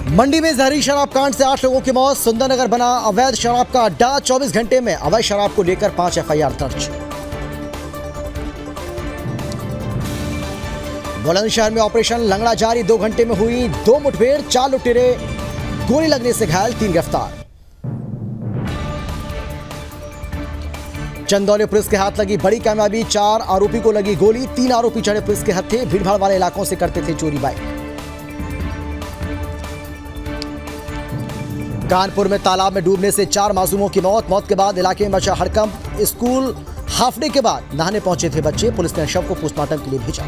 मंडी में जहरी शराब कांड से 8 लोगों की मौत। सुंदरनगर बना अवैध शराब का अड्डा। 24 घंटे में अवैध शराब को लेकर 5 एफआईआर दर्ज। बुलंदशहर में ऑपरेशन लंगड़ा जारी। 2 घंटे में हुई 2 मुठभेड़। 4 लुटेरे गोली लगने से घायल, 3 गिरफ्तार। चंदौली पुलिस के हाथ लगी बड़ी कामयाबी। 4 आरोपी को लगी गोली। 3 आरोपी चढ़े पुलिस के हत्थे। भीड़भाड़ वाले इलाकों से करते थे चोरी बाइक। कानपुर में तालाब में डूबने से 4 मासूमों की मौत के बाद इलाके में मचा हड़कंप। स्कूल हाफ डे के बाद नहाने पहुंचे थे बच्चे। पुलिस ने शव को पोस्टमार्टम के लिए भेजा।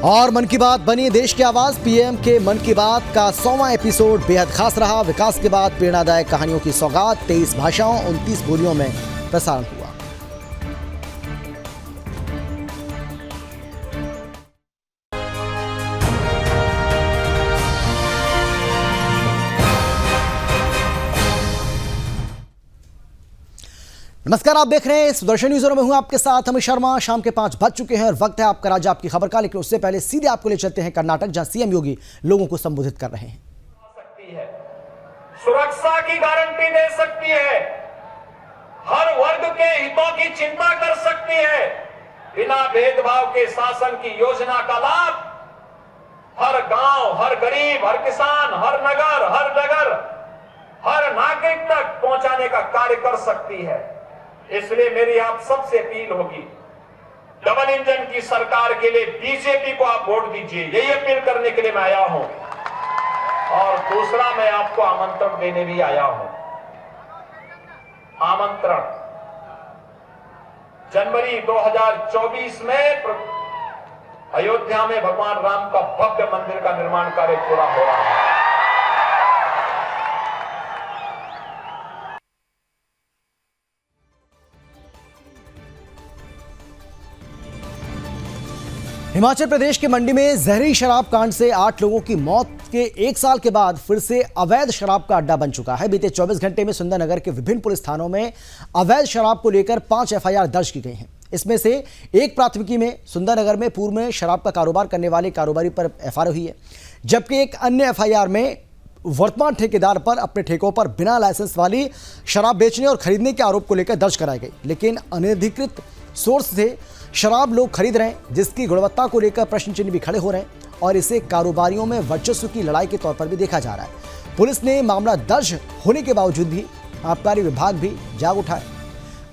और मन की बात बनी देश की आवाज। पीएम के मन की बात का 100वां एपिसोड बेहद खास रहा। विकास के बाद प्रेरणादायक कहानियों की सौगात। 23 भाषाओं 29 बोलियों में प्रसारण हुआ। नमस्कार, आप देख रहे हैं सुदर्शन न्यूज़ और मैं हूं आपके साथ अमित शर्मा। शाम के 5 बज चुके हैं और वक्त है आपका राज्य आपकी खबर का। लेकिन उससे पहले सीधे आपको ले चलते हैं कर्नाटक, जहां सीएम योगी लोगों को संबोधित कर रहे हैं। सुरक्षा की गारंटी दे सकती है, हर वर्ग के हितों की चिंता कर सकती है। बिना भेदभाव के शासन की योजना का लाभ हर गांव, हर गरीब, हर किसान, हर नगर, हर नगर, हर नागरिक तक पहुंचाने का कार्य कर सकती है। इसलिए मेरी आप सबसे अपील होगी, डबल इंजन की सरकार के लिए बीजेपी को आप वोट दीजिए। यही अपील करने के लिए मैं आया हूं। और दूसरा, मैं आपको आमंत्रण देने भी आया हूं। आमंत्रण जनवरी 2024 में अयोध्या में भगवान राम का भव्य मंदिर का निर्माण कार्य पूरा हो रहा है। हिमाचल प्रदेश के मंडी में जहरी शराब कांड से 8 लोगों की मौत के 1 साल के बाद फिर से अवैध शराब का अड्डा बन चुका है। बीते 24 घंटे में सुंदरनगर के विभिन्न पुलिस थानों में अवैध शराब को लेकर 5 एफआईआर दर्ज की गई हैं। इसमें से एक प्राथमिकी में सुंदरनगर में पूर्व में शराब का कारोबार करने वाले कारोबारी पर एफआईआर हुई है, जबकि एक अन्य एफआईआर में वर्तमान ठेकेदार पर अपने ठेकों पर बिना लाइसेंस वाली शराब बेचने और खरीदने के आरोप को लेकर दर्ज कराई गई। लेकिन अनधिकृत सोर्स से शराब लोग खरीद रहे हैं, जिसकी गुणवत्ता को लेकर प्रश्न चिन्ह भी खड़े हो रहे हैं और इसे कारोबारियों में वर्चस्व की लड़ाई के तौर पर भी देखा जा रहा है। पुलिस ने मामला दर्ज होने के बावजूद भी आबकारी विभाग भी जाग उठा है।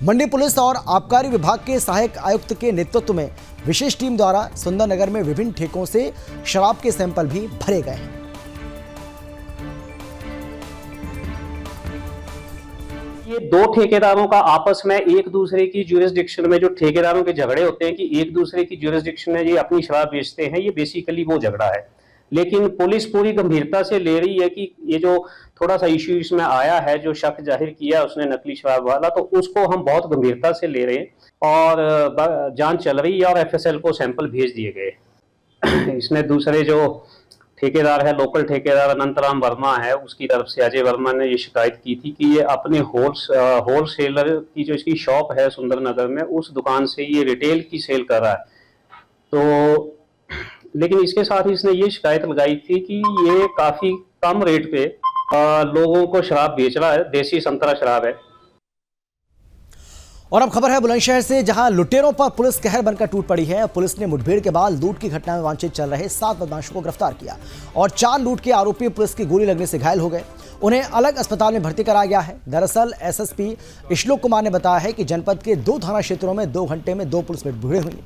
मंडी पुलिस और आबकारी विभाग के सहायक आयुक्त के नेतृत्व में विशेष टीम द्वारा सुंदरनगर में विभिन्न ठेकों से शराब के सैंपल भी भरे गए हैं। ये 2 ठेकेदारों का आपस में एक दूसरे की ज्यूरिसडिक्शन में जो ठेकेदारों के झगड़े होते हैं कि एक दूसरे की ज्यूरिसडिक्शन में ये अपनी शराब बेचते हैं, ये बेसिकली वो झगड़ा है। लेकिन पुलिस पूरी गंभीरता से ले रही है कि ये जो थोड़ा सा इश्यू इसमें आया है, जो शक जाहिर किया उसने नकली शराब वाला, तो उसको हम बहुत गंभीरता से ले रहे हैं और जांच चल रही है और एफएसएल को सैंपल भेज दिए गए। इसमें दूसरे जो ठेकेदार है, लोकल ठेकेदार अनंतराम वर्मा है, उसकी तरफ से अजय वर्मा ने ये शिकायत की थी कि ये अपने होलसेलर की जो इसकी शॉप है सुंदरनगर में, उस दुकान से ये रिटेल की सेल कर रहा है। तो लेकिन इसके साथ ही इसने ये शिकायत लगाई थी कि ये काफी कम रेट पे लोगों को शराब बेच रहा है, देसी संतरा शराब है। और अब खबर है बुलंदशहर से, जहां लुटेरों पर पुलिस कहर बनकर टूट पड़ी है। पुलिस ने मुठभेड़ के बाद लूट की घटना में वांछित चल रहे 7 बदमाशों को गिरफ्तार किया और 4 लूट के आरोपी पुलिस की गोली लगने से घायल हो गए। उन्हें अलग अस्पताल में भर्ती कराया गया है। दरअसल एसएसपी इशलोक कुमार ने बताया है कि जनपद के 2 थाना क्षेत्रों में 2 घंटे में 2 पुलिस मुठभेड़ें हुई,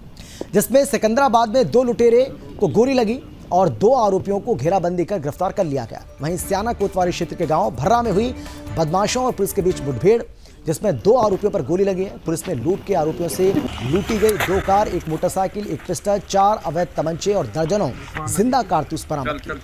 जिसमें सिकंदराबाद में 2 लुटेरे को गोली लगी और 2 आरोपियों को घेराबंदी कर गिरफ्तार कर लिया गया। वहीं सियाना कोतवाली क्षेत्र के गांव भर्रा में हुई बदमाशों और पुलिस के बीच मुठभेड़, जिसमें 2 आरोपियों पर गोली लगी है। पुलिस ने लूट के आरोपियों से लूटी गई 2 कार, 1 मोटरसाइकिल, 1 पिस्टल, 4 अवैध तमंचे और दर्जनों जिंदा कारतूस बरामद किए।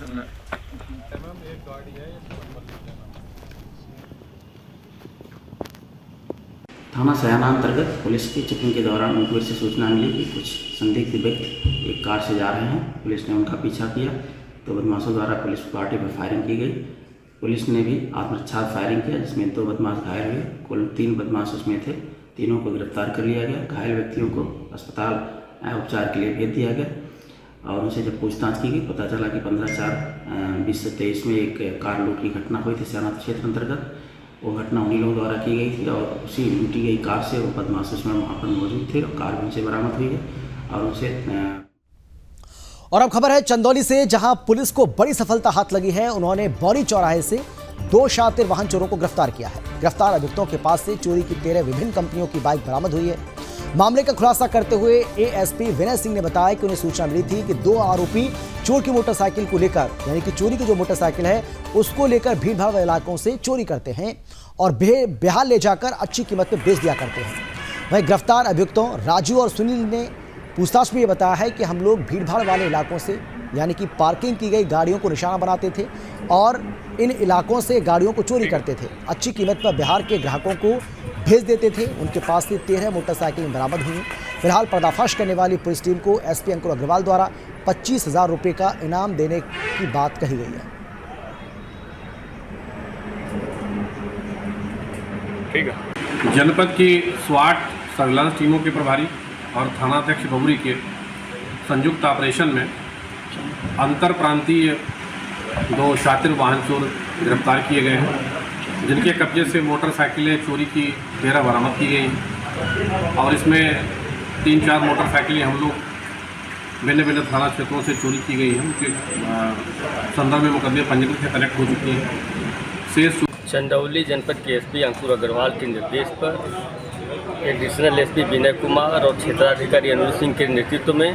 थाना सयाना अंतर्गत पुलिस की चेकिंग के दौरान मुखबिर से सूचना मिली कि कुछ संदिग्ध व्यक्ति एक कार से जा रहे हैं। पुलिस ने उनका पीछा किया तो बदमाशों द्वारा पुलिस पार्टी पर फायरिंग की गई। पुलिस ने भी आत्मरक्षा फायरिंग किया, जिसमें 2 बदमाश घायल हुए। कुल 3 बदमाश उसमें थे। तीनों को गिरफ्तार कर लिया गया। घायल व्यक्तियों को अस्पताल उपचार के लिए भेज दिया गया और उनसे जब पूछताछ की गई पता चला कि 15/4/2023 में एक कार लूट की घटना हुई थी सियाना क्षेत्र अंतर्गत। वो घटना उन्हीं लोगों द्वारा की गई थी और उसी लूटी गई कार से वो बदमाश उसमें वहाँ पर मौजूद थे और कार भी उनसे बरामद हुई है और उनसे। और अब खबर है चंदौली से, जहां पुलिस को बड़ी सफलता हाथ लगी है। उन्होंने बौरी चौराहे से 2 शातिर वाहन चोरों को गिरफ्तार किया है। गिरफ्तार अभियुक्तों के पास से चोरी की 13 विभिन्न कंपनियों की बाइक बरामद हुई है। मामले का खुलासा करते हुए एएसपी विनय सिंह ने बताया कि उन्हें सूचना मिली थी कि 2 आरोपी चोर की मोटरसाइकिल को लेकर, यानी कि चोरी की जो मोटरसाइकिल है उसको लेकर भीड़-भाड़ वाले इलाकों से चोरी करते हैं और बिहार ले जाकर अच्छी कीमत में बेच दिया करते हैं। वहीं गिरफ्तार अभियुक्तों राजू और सुनील ने पूछताछ में ये बताया है कि हम लोग भीड़-भाड़ वाले इलाकों से, यानी कि पार्किंग की गई गाड़ियों को निशाना बनाते थे और इन इलाकों से गाड़ियों को चोरी करते थे। अच्छी कीमत पर बिहार के ग्राहकों को भेज देते थे। उनके पास से 13 मोटरसाइकिलें बरामद हुई। फिलहाल पर्दाफाश करने वाली पुलिस टीम को एसपी अंकुर अग्रवाल द्वारा 25,000 रुपये का इनाम देने की बात कही गई है। ठीक है। जनपद की स्वाट सर्विलांस टीमों के प्रभारी और थानाध्यक्ष बबुरी के संयुक्त ऑपरेशन में अंतर प्रांतीय 2 शातिर वाहन चोर गिरफ्तार किए गए हैं, जिनके कब्जे से मोटरसाइकिलें चोरी की 13 बरामद की गई और इसमें 3-4 मोटरसाइकिलें हम लोग भिन्न थाना क्षेत्रों से चोरी की गई हैं। उनके संदर्भ में मुकदमे पंजीकृत से कलेक्ट हो चुके हैं। शेष चंदौली जनपद के एसपी अंकुर अग्रवाल के निर्देश पर एडिशनल एसपी विनय कुमार और क्षेत्राधिकारी अनुज सिंह के नेतृत्व में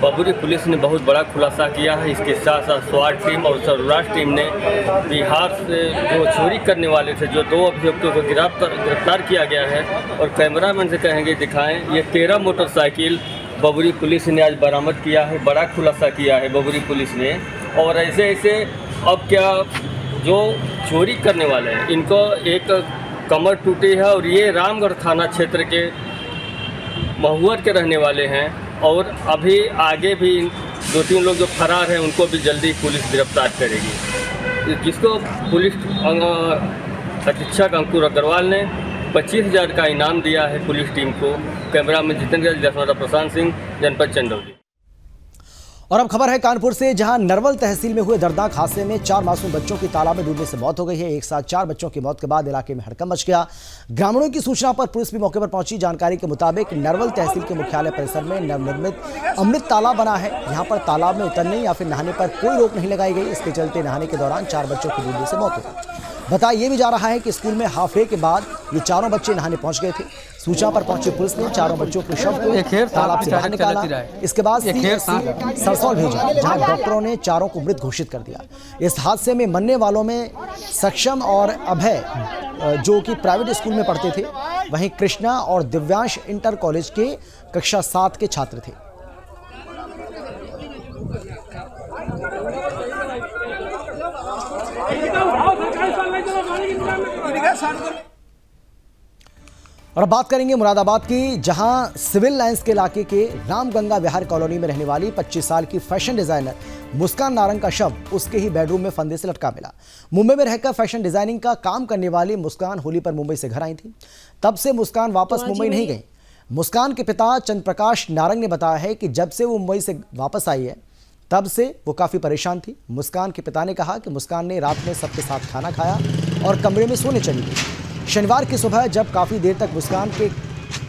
बबुरी पुलिस ने बहुत बड़ा खुलासा किया है। इसके साथ साथ स्वाट टीम और सर्विलांस टीम ने बिहार से जो चोरी करने वाले थे, जो 2 अभियुक्तों को गिरफ्तार किया गया है और कैमरामैन से कहेंगे दिखाएं, ये 13 मोटरसाइकिल बबुरी पुलिस ने आज बरामद किया है। बड़ा खुलासा किया है बबुरी पुलिस ने। और ऐसे अब क्या जो चोरी करने वाले हैं इनको एक कमर टूटी है और ये रामगढ़ थाना क्षेत्र के महुअर के रहने वाले हैं और अभी आगे भी 2-3 लोग जो फरार हैं उनको भी जल्दी पुलिस गिरफ्तार करेगी, जिसको पुलिस अधीक्षक अंकुर अग्रवाल ने 25,000 का इनाम दिया है पुलिस टीम को। कैमरा में जितेंद्र प्रशांत सिंह, जनपद चंदौली। और अब खबर है कानपुर से, जहां नरवल तहसील में हुए दर्दनाक हादसे में 4 मासूम बच्चों की तालाब में डूबने से मौत हो गई है। एक साथ 4 बच्चों की मौत के बाद इलाके में हड़कंप मच गया। ग्रामीणों की सूचना पर पुलिस भी मौके पर पहुंची। जानकारी के मुताबिक नरवल तहसील के मुख्यालय परिसर में नवनिर्मित अमृत तालाब बना है। यहां पर तालाब में उतरने या फिर नहाने पर कोई रोक नहीं लगाई गई। इसके चलते नहाने के दौरान 4 बच्चों की डूबने से मौत हो गई। बताया ये भी जा रहा है कि स्कूल में हाफ डे के बाद ये 4 बच्चे नहाने पहुंच गए थे। सूचना पर पहुंची पुलिस ने 4 बच्चों के शव को तालाब से बाहर निकाला। इसके बाद सरसौल भेजा, जहां डॉक्टरों ने 4 को मृत घोषित कर दिया। इस हादसे में मरने वालों में सक्षम और अभय, जो कि प्राइवेट स्कूल में पढ़ते थे, वहीं कृष्णा और दिव्यांश इंटर कॉलेज के कक्षा 7 के छात्र थे। और अब बात करेंगे मुरादाबाद की, जहां सिविल लाइंस के इलाके के रामगंगा विहार कॉलोनी में रहने वाली 25 साल की फैशन डिजाइनर मुस्कान नारंग का शव उसके ही बेडरूम में फंदे से लटका मिला। मुंबई में रहकर फैशन डिजाइनिंग का काम करने वाली मुस्कान होली पर मुंबई से घर आई थी। तब से मुस्कान वापस मुंबई नहीं गई। मुस्कान के पिता चंद्र प्रकाश नारंग ने बताया है कि जब से वो मुंबई से वापस आई है तब से वो काफ़ी परेशान थी। मुस्कान के पिता ने कहा कि मुस्कान ने रात में सबके साथ खाना खाया और कमरे में सोने चली गई। शनिवार की सुबह जब काफ़ी देर तक मुस्कान के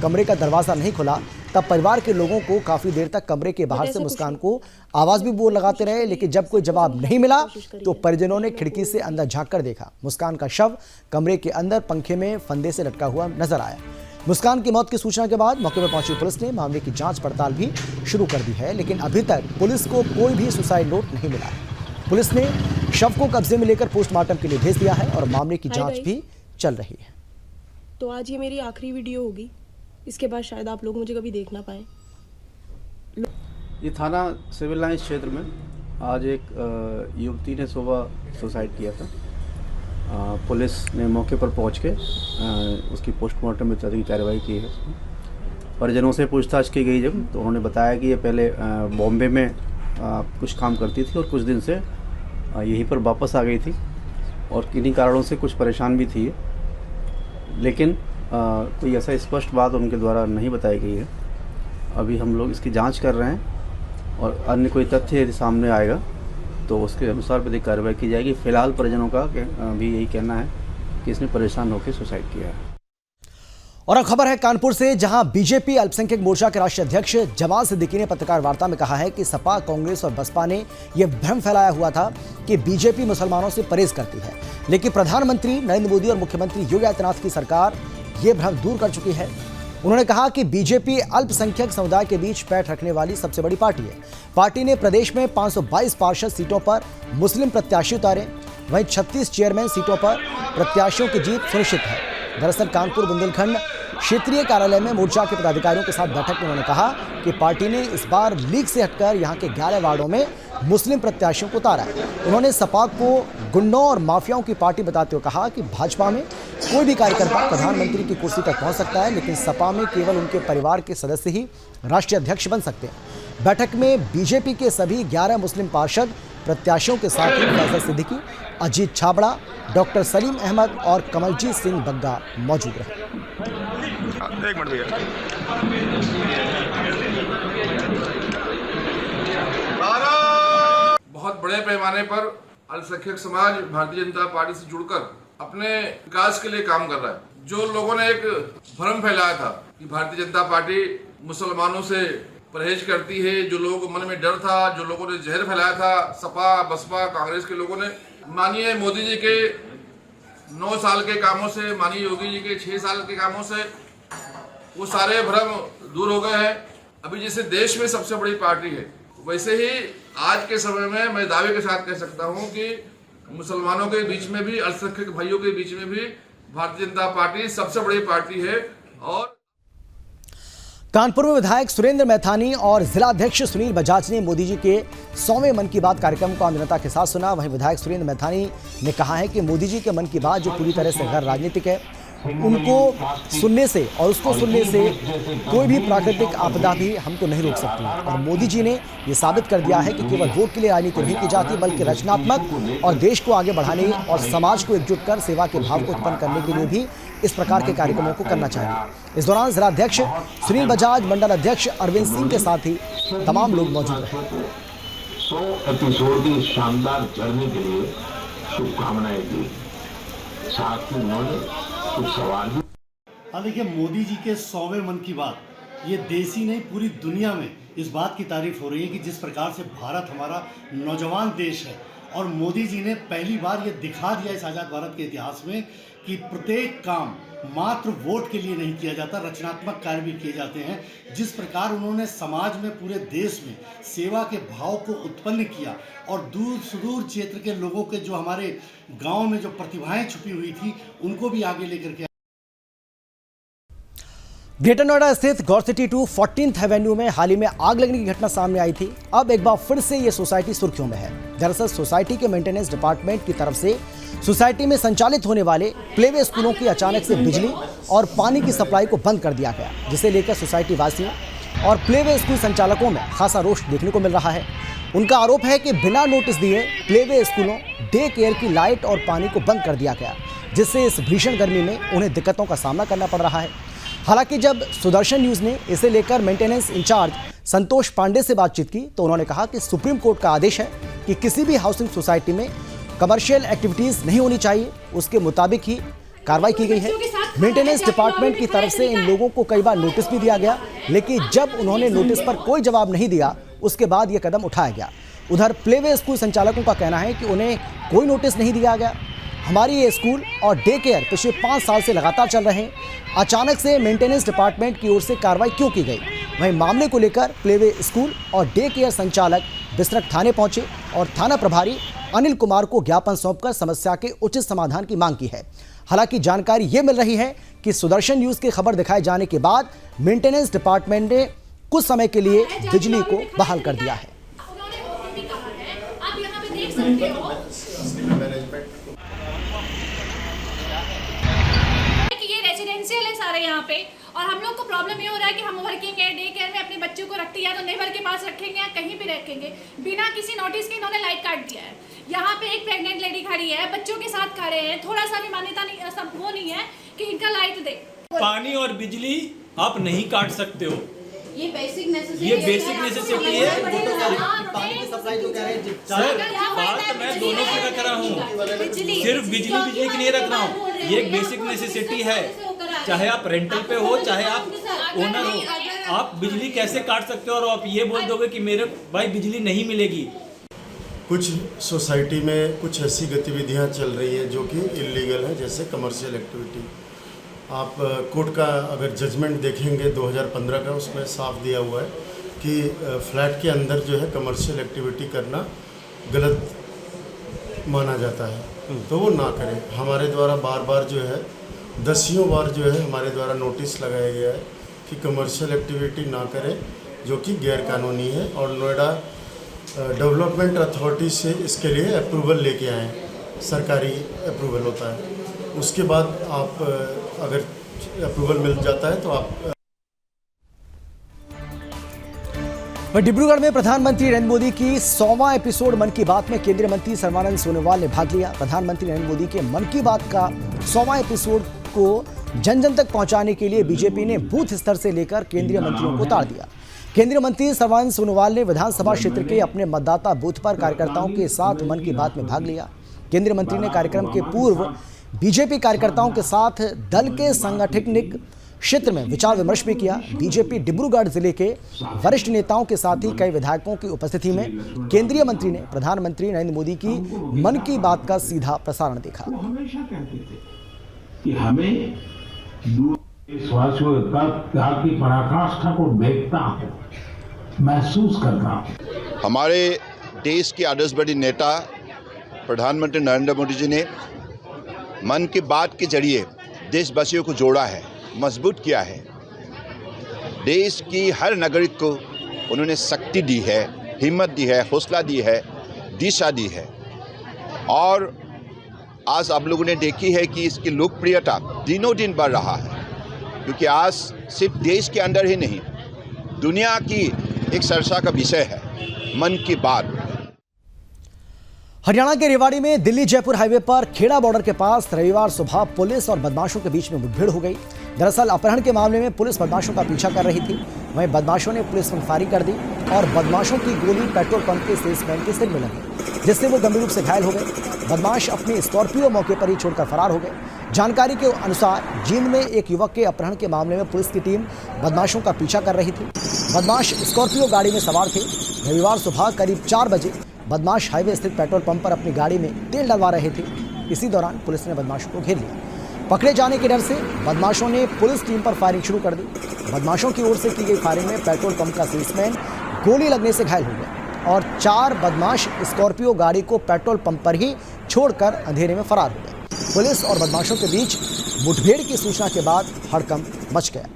कमरे का दरवाज़ा नहीं खुला, तब परिवार के लोगों को काफ़ी देर तक कमरे के बाहर से मुस्कान को आवाज़ भी बोल लगाते रहे, लेकिन जब कोई जवाब नहीं मिला तो परिजनों ने खिड़की से अंदर झांक कर देखा। मुस्कान का शव कमरे के अंदर पंखे में फंदे से लटका हुआ नजर आया। मुस्कान की मौत की सूचना के बाद मौके पर पहुंची पुलिस ने मामले की जांच पड़ताल भी शुरू कर दी है, लेकिन अभी तक पुलिस को कोई भी सुसाइड नोट नहीं मिला है। पुलिस ने शव को कब्जे में लेकर पोस्टमार्टम के लिए भेज दिया है और मामले की जांच भी चल रही है। तो आज ये मेरी आखिरी वीडियो होगी, इसके बाद शायद आप लोग मुझे कभी देख ना पाएं। ये थाना सिविल लाइंस क्षेत्र में आज एक युवती ने सुबह सुसाइड किया था। पुलिस ने मौके पर पहुंच के उसकी पोस्टमार्टम में तरीके कार्रवाई की है। परिजनों से पूछताछ की गई जब, तो उन्होंने बताया कि ये पहले बॉम्बे में कुछ काम करती थी और कुछ दिन से यहीं पर वापस आ गई थी और किन्हीं कारणों से कुछ परेशान भी थी। लेकिन कोई ऐसा स्पष्ट बात उनके द्वारा नहीं बताई गई है। अभी हम लोग इसकी जांच कर रहे हैं और अन्य कोई तथ्य यदि सामने आएगा तो उसके अनुसार विधिक कार्रवाई की जाएगी। फिलहाल परिजनों का भी यही कहना है कि इसने परेशान होकर सुसाइड किया है। और अब खबर है कानपुर से, जहां बीजेपी अल्पसंख्यक मोर्चा के राष्ट्रीय अध्यक्ष जमाल सिद्दीकी ने पत्रकार वार्ता में कहा है कि सपा, कांग्रेस और बसपा ने यह भ्रम फैलाया हुआ था कि बीजेपी मुसलमानों से परहेज करती है, लेकिन प्रधानमंत्री नरेंद्र मोदी और मुख्यमंत्री योगी आदित्यनाथ की सरकार ये भ्रम दूर कर चुकी है। उन्होंने कहा कि बीजेपी अल्पसंख्यक समुदाय के बीच पैठ रखने वाली सबसे बड़ी पार्टी है। पार्टी ने प्रदेश में 522 पार्षद सीटों पर मुस्लिम प्रत्याशी उतारे, वहीं 36 चेयरमैन सीटों पर प्रत्याशियों की जीत सुनिश्चित है। दरअसल कानपुर बुंदेलखंड क्षेत्रीय कार्यालय में मोर्चा के पदाधिकारियों के साथ बैठक में उन्होंने कहा कि पार्टी ने इस बार लीग से हटकर यहां के 11 वार्डों में मुस्लिम प्रत्याशियों को उतारा है। उन्होंने सपा को गुंडों और माफियाओं की पार्टी बताते हुए कहा कि भाजपा में कोई भी कार्यकर्ता प्रधानमंत्री की कुर्सी तक पहुंच सकता है, लेकिन सपा में केवल उनके परिवार के सदस्य ही राष्ट्रीय अध्यक्ष बन सकते हैं। बैठक में बीजेपी के सभी 11 मुस्लिम पार्षद प्रत्याशियों के साथ ही फैसल सिद्दीकी, अजीत छाबड़ा, डॉक्टर सलीम अहमद और कमलजीत सिंह बग्गा मौजूद रहे। एक मिनट भैया। बहुत बड़े पैमाने पर अल्पसंख्यक समाज भारतीय जनता पार्टी से जुड़कर अपने विकास के लिए काम कर रहा है। जो लोगों ने एक भ्रम फैलाया था कि भारतीय जनता पार्टी मुसलमानों से परहेज करती है, जो लोगों को मन में डर था, जो लोगों ने जहर फैलाया था, सपा, बसपा, कांग्रेस के लोगों ने, माननीय मोदी जी के 9 साल के कामों से, माननीय योगी जी के 6 साल के कामों से वो सारे भ्रम दूर हो गए हैं। अभी जैसे देश में सबसे बड़ी पार्टी है, वैसे ही आज के समय में मैं दावे के साथ कह सकता हूं कि मुसलमानों के बीच में भी, अल्पसंख्यक भाइयों के बीच में भी भारतीय जनता पार्टी सबसे बड़ी पार्टी है। और कानपुर में विधायक सुरेंद्र मैथानी और जिलाध्यक्ष सुनील बजाज ने मोदी जी के 100वें मन की बात कार्यक्रम को आम जनता के साथ सुना। वहीं विधायक सुरेंद्र मैथानी ने कहा है कि मोदी जी के मन की बात, जो पूरी तरह से गैर राजनीतिक है, उनको सुनने से और उसको सुनने से कोई भी प्राकृतिक आपदा भी हमको नहीं रोक सकती। और मोदी जी ने ये साबित कर दिया है कि केवल वोट के लिए राजनीति नहीं की जाती, बल्कि रचनात्मक और देश को आगे बढ़ाने और समाज को एकजुट कर सेवा के भाव को उत्पन्न करने के लिए भी इस प्रकार के कार्यक्रमों को करना चाहिए। इस दौरान जिलाध्यक्ष सुनील बजाज, मंडल अध्यक्ष अरविंद सिंह के साथ ही तमाम लोग मौजूद रहे। 100 एपिसोड की शानदार जर्नी के लिए शुभकामनाएं दी। साथ में उन्होंने कुछ सवाल भी। देखिए, मोदी जी के 100वें मन की बात, ये देश ही नहीं पूरी दुनिया में इस बात की तारीफ हो रही है कि जिस प्रकार से भारत हमारा नौजवान देश है, और मोदी जी ने पहली बार ये दिखा दिया इस आज़ाद भारत के इतिहास में कि प्रत्येक काम मात्र वोट के लिए नहीं किया जाता, रचनात्मक कार्य भी किए जाते हैं। जिस प्रकार उन्होंने समाज में, पूरे देश में सेवा के भाव को उत्पन्न किया और दूर सुदूर क्षेत्र के लोगों के, जो हमारे गांव में जो प्रतिभाएं छुपी हुई थी, उनको भी आगे लेकर के। ग्रेटर नोएडा स्थित गौर सिटी 2 14th एवेन्यू में हाल ही में आग लगने की घटना सामने आई थी। अब एक बार फिर से ये सोसाइटी सुर्खियों में है। दरअसल सोसाइटी के मेंटेनेंस डिपार्टमेंट की तरफ से सोसाइटी में संचालित होने वाले प्लेवे स्कूलों की अचानक से बिजली और पानी की सप्लाई को बंद कर दिया गया, जिसे लेकर सोसाइटी वासियों और प्लेवे स्कूल संचालकों में खासा रोष देखने को मिल रहा है। उनका आरोप है कि बिना नोटिस दिए प्लेवे स्कूलों, डे केयर की लाइट और पानी को बंद कर दिया गया, जिससे इस भीषण गर्मी में उन्हें दिक्कतों का सामना करना पड़ रहा है। हालांकि जब सुदर्शन न्यूज़ ने इसे लेकर मेंटेनेंस इंचार्ज संतोष पांडे से बातचीत की, तो उन्होंने कहा कि सुप्रीम कोर्ट का आदेश है कि किसी भी हाउसिंग सोसाइटी में कमर्शियल एक्टिविटीज़ नहीं होनी चाहिए, उसके मुताबिक ही कार्रवाई की गई है। मेंटेनेंस डिपार्टमेंट की तरफ से इन लोगों को कई बार नोटिस भी दिया गया, लेकिन जब उन्होंने नोटिस पर कोई जवाब नहीं दिया, उसके बाद ये कदम उठाया गया। उधर प्लेवे स्कूल संचालकों का कहना है कि उन्हें कोई नोटिस नहीं दिया गया। हमारी ये स्कूल और डे केयर पिछले 5 साल से लगातार चल रहे हैं, अचानक से मेंटेनेंस डिपार्टमेंट की ओर से कार्रवाई क्यों की गई? वहीं मामले को लेकर प्लेवे स्कूल और डे केयर संचालक बिसरख थाने पहुंचे और थाना प्रभारी अनिल कुमार को ज्ञापन सौंपकर समस्या के उचित समाधान की मांग की है। हालांकि जानकारी ये मिल रही है कि सुदर्शन न्यूज़ की खबर दिखाए जाने के बाद मेंटेनेंस डिपार्टमेंट ने कुछ समय के लिए बिजली को बहाल कर दिया है। सारे यहाँ पे, और हम लोग को प्रॉब्लम ये हो रहा है कि हम वर्किंग है, डे केयर में अपने बच्चों को रखते हैं, या तो नेबर के पास रखेंगे या कहीं भी रखेंगे, बिना किसी नोटिस के इन्होंने लाइट काट दिया है। यहाँ पे एक प्रेग्नेंट लेडी खड़ी है, बच्चों के साथ खड़े हैं, थोड़ा सा भी मान्यता नहीं, सब वो नहीं है कि इनका लाइट दे। पानी और बिजली आप नहीं काट सकते हो, ये बेसिक नेसेसिटी है। पानी की सप्लाई जो कह रहे हैं सर, बात मैं दोनों की रख रहा हूँ, सिर्फ बिजली की नहीं रख रहा हूँ। ये एक बेसिक नेसेसिटी है, चाहे आप रेंटल पे हो चाहे आप ओनर हो। आप बिजली कैसे काट सकते हो और आप ये बोल दोगे कि मेरे भाई बिजली नहीं मिलेगी। कुछ सोसाइटी में कुछ ऐसी गतिविधियां चल रही हैं जो कि इलीगल है, जैसे कमर्शियल एक्टिविटी। आप कोर्ट का अगर जजमेंट देखेंगे 2015 का, उसमें साफ दिया हुआ है कि फ्लैट के अंदर जो है कमर्शियल एक्टिविटी करना गलत माना जाता है, तो वो ना करें। हमारे द्वारा बार बार जो है दसियों बार जो है हमारे द्वारा नोटिस लगाया गया है कि कमर्शियल एक्टिविटी ना करें जो कि गैरकानूनी है, और नोएडा डेवलपमेंट अथॉरिटी से इसके लिए अप्रूवल लेके आए, सरकारी अप्रूवल होता है। उसके बाद आप अगर अप्रूवल मिल जाता है तो आप। डिब्रूगढ़ में प्रधानमंत्री नरेंद्र मोदी की 100वां एपिसोड मन की बात में केंद्रीय मंत्री सर्बानंद सोनोवाल ने भाग लिया। प्रधानमंत्री नरेंद्र मोदी के मन की बात का 100वां एपिसोड को जन जन तक पहुंचाने के लिए बीजेपी ने बूथ स्तर से लेकर केंद्रीय मंत्रियों को उतार दिया। केंद्रीय मंत्री सर्बानंद सोनोवाल ने विधानसभा क्षेत्र के अपने मतदाता बूथ पर कार्यकर्ताओं के साथ मन की बात में भाग लिया। केंद्रीय मंत्री ने कार्यक्रम के पूर्व बीजेपी कार्यकर्ताओं के साथ दल के सांगठनिक क्षेत्र में विचार विमर्श भी किया। बीजेपी डिब्रूगढ़ जिले के वरिष्ठ नेताओं के साथ ही कई विधायकों की उपस्थिति में केंद्रीय मंत्री ने प्रधानमंत्री नरेंद्र मोदी की मन की बात का सीधा प्रसारण देखा। हमेशा कहते थे कि हमें देशवासियों की पराकाष्ठा को देखता हूं, महसूस करता हूं। हमारे देश के आदर्शवादी नेता प्रधानमंत्री नरेंद्र मोदी जी ने मन की बात के जरिए देशवासियों को जोड़ा है, मजबूत किया है। देश की हर नागरिक को उन्होंने शक्ति दी है, हिम्मत दी है, हौसला दी है, दिशा दी है। और आज आप लोगों ने देखी है कि इसकी लोकप्रियता दिनों दिन बढ़ रहा है, क्योंकि आज सिर्फ देश के अंदर ही नहीं, दुनिया की एक चर्चा का विषय है मन की बात। हरियाणा के रेवाड़ी में दिल्ली जयपुर हाईवे पर खेड़ा बॉर्डर के पास रविवार सुबह पुलिस और बदमाशों के बीच में मुठभेड़ हो गई। दरअसल अपहरण के मामले में पुलिस बदमाशों का पीछा कर रही थी, वहीं बदमाशों ने पुलिस पर फायरिंग कर दी और बदमाशों की गोली पेट्रोल पंप के सेल्समैन के सिर में लगी, जिससे वो गंभीर रूप से घायल हो गए। बदमाश अपनी स्कॉर्पियो मौके पर ही छोड़कर फरार हो गए। जानकारी के अनुसार जींद में एक युवक के अपहरण के मामले में पुलिस की टीम बदमाशों का पीछा कर रही थी। बदमाश स्कॉर्पियो गाड़ी में सवार थे। रविवार सुबह करीब 4 बजे बदमाश हाईवे स्थित पेट्रोल पंप पर अपनी गाड़ी में तेल डलवा रहे थे। इसी दौरान पुलिस ने बदमाशों को घेर लिया। पकड़े जाने के डर से बदमाशों ने पुलिस टीम पर फायरिंग शुरू कर दी। बदमाशों की ओर से की गई फायरिंग में पेट्रोल पंप का सेल्समैन गोली लगने से घायल हो गया और 4 बदमाश स्कॉर्पियो गाड़ी को पेट्रोल पंप पर ही छोड़कर अंधेरे में फरार हो गए। पुलिस और बदमाशों के बीच मुठभेड़ की सूचना के बाद हड़कंप मच गया।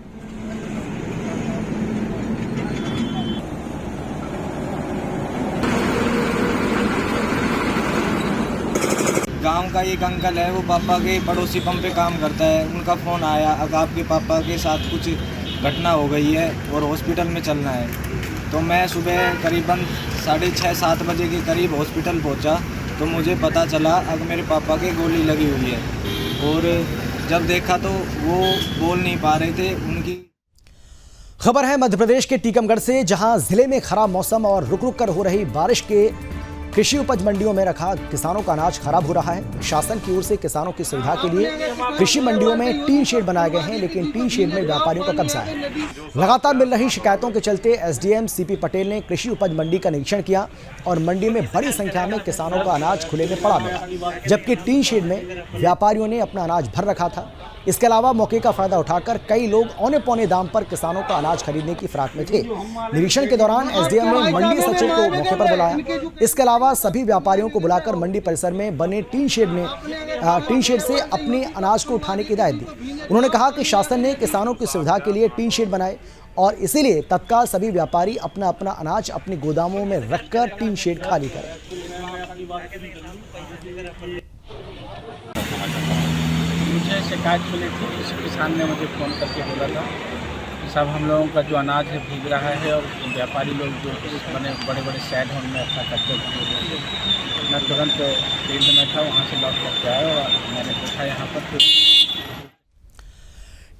गांव का एक अंकल है, वो पापा के पड़ोसी पंप पे काम करता है। उनका फ़ोन आया, अब आपके पापा के साथ कुछ घटना हो गई है और हॉस्पिटल में चलना है। तो मैं सुबह करीबन 6:30-7 बजे के करीब हॉस्पिटल पहुंचा, तो मुझे पता चला अब मेरे पापा के गोली लगी हुई है। और जब देखा तो वो बोल नहीं पा रहे थे। उनकी खबर है मध्य प्रदेश के टीकमगढ़ से, जहां जिले में खराब मौसम और रुक रुक कर हो रही बारिश के कृषि उपज मंडियों में रखा किसानों का अनाज खराब हो रहा है। शासन की ओर से किसानों की सुविधा के लिए कृषि मंडियों में टीन शेड बनाए गए हैं, लेकिन टीन शेड में व्यापारियों का कब्जा है। लगातार मिल रही शिकायतों के चलते एसडीएम सीपी पटेल ने कृषि उपज मंडी का निरीक्षण किया और मंडी में बड़ी संख्या में किसानों का अनाज खुले में पड़ा मिला, जबकि टीन शेड में व्यापारियों ने अपना अनाज भर रखा था। इसके अलावा मौके का फायदा उठाकर कई लोग औने पौने दाम पर किसानों का अनाज खरीदने की फिराक में थे। निरीक्षण के दौरान एसडीएम ने मंडी सचिव को मौके पर बुलाया। इसके अलावा सभी व्यापारियों को बुलाकर मंडी परिसर में बने टीन शेड से अपने अनाज को उठाने की हिदायत दी। उन्होंने कहा कि शासन ने किसानों की सुविधा के लिए टीन शेड बनाए और इसीलिए तत्काल सभी व्यापारी अपना अपना अनाज अपने गोदामों में रखकर टीन शेड खाली करें। मुझे शिकायत मिली थी, किसी किसान ने मुझे फ़ोन करके बोला था कि साहब हम लोगों का जो अनाज है भीग रहा है और व्यापारी लोग जो बने बड़े बड़े शहर हैं उनमें अपना कब्जा किए। मैं तुरंत फील्ड में था, वहाँ से लौट करके आया और मैंने देखा यहाँ पर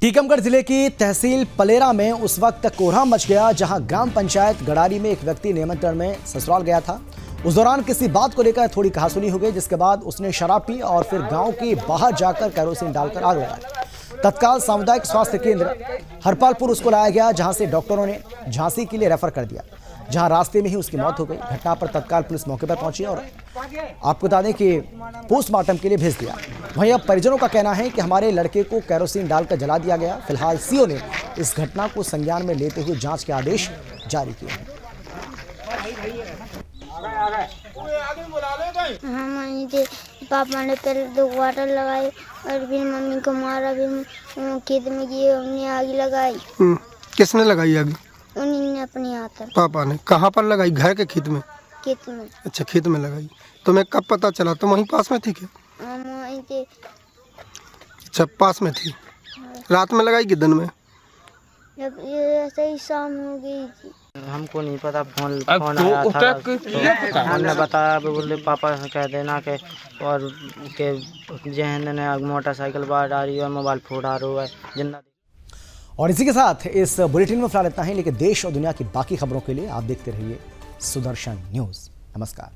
टीकमगढ़ जिले की तहसील पलेरा में उस वक्त कोहराम मच गया जहां ग्राम पंचायत गड़ारी में एक व्यक्ति निमंत्रण में ससुराल गया था। उस दौरान किसी बात को लेकर थोड़ी कहासुनी हो गई, जिसके बाद उसने शराब पी और फिर गांव के बाहर जाकर कैरोसिन डालकर आग लगाई। तत्काल सामुदायिक स्वास्थ्य केंद्र हरपालपुर उसको लाया गया, जहां से डॉक्टरों ने झांसी के लिए रेफर कर दिया, जहां रास्ते में ही उसकी मौत हो गई। घटना पर तत्काल पुलिस मौके पर पहुंची और आपको बता दें कि पोस्टमार्टम के लिए भेज दिया। वहीं अब परिजनों का कहना है कि हमारे लड़के को कैरोसिन डालकर जला दिया गया। फिलहाल सीओ ने इस घटना को संज्ञान में लेते हुए जांच के आदेश जारी किए हैं। पापा ने पहले 2 क्वार्टर लगाए और फिर मम्मी को मारा, फिर खेत में गए, उन्हें आग लगाई। किसने लगाई आग? उन्हीं ने अपने हाथ। पापा ने कहाँ पर लगाई? घर के खेत में? खेत में। अच्छा, खेत में लगाई। तुम्हें कब पता चला? तुम वहीं पास में थी क्या? वहीं थे। अच्छा, पास में थी। रात में लगाई कि दिन में? जब ये ऐसे ही शाम हो गई थी। हमको नहीं पता, फोन आया था तो हमने बताया, बोले पापा कह देना के और के जहन ने मोटरसाइकिल बाहर डाली और मोबाइल फोड़ा रहा है जिन्ना। और इसी के साथ इस बुलेटिन में फिलहाल इतना ही, लेकिन देश और दुनिया की बाकी खबरों के लिए आप देखते रहिए सुदर्शन न्यूज़। नमस्कार।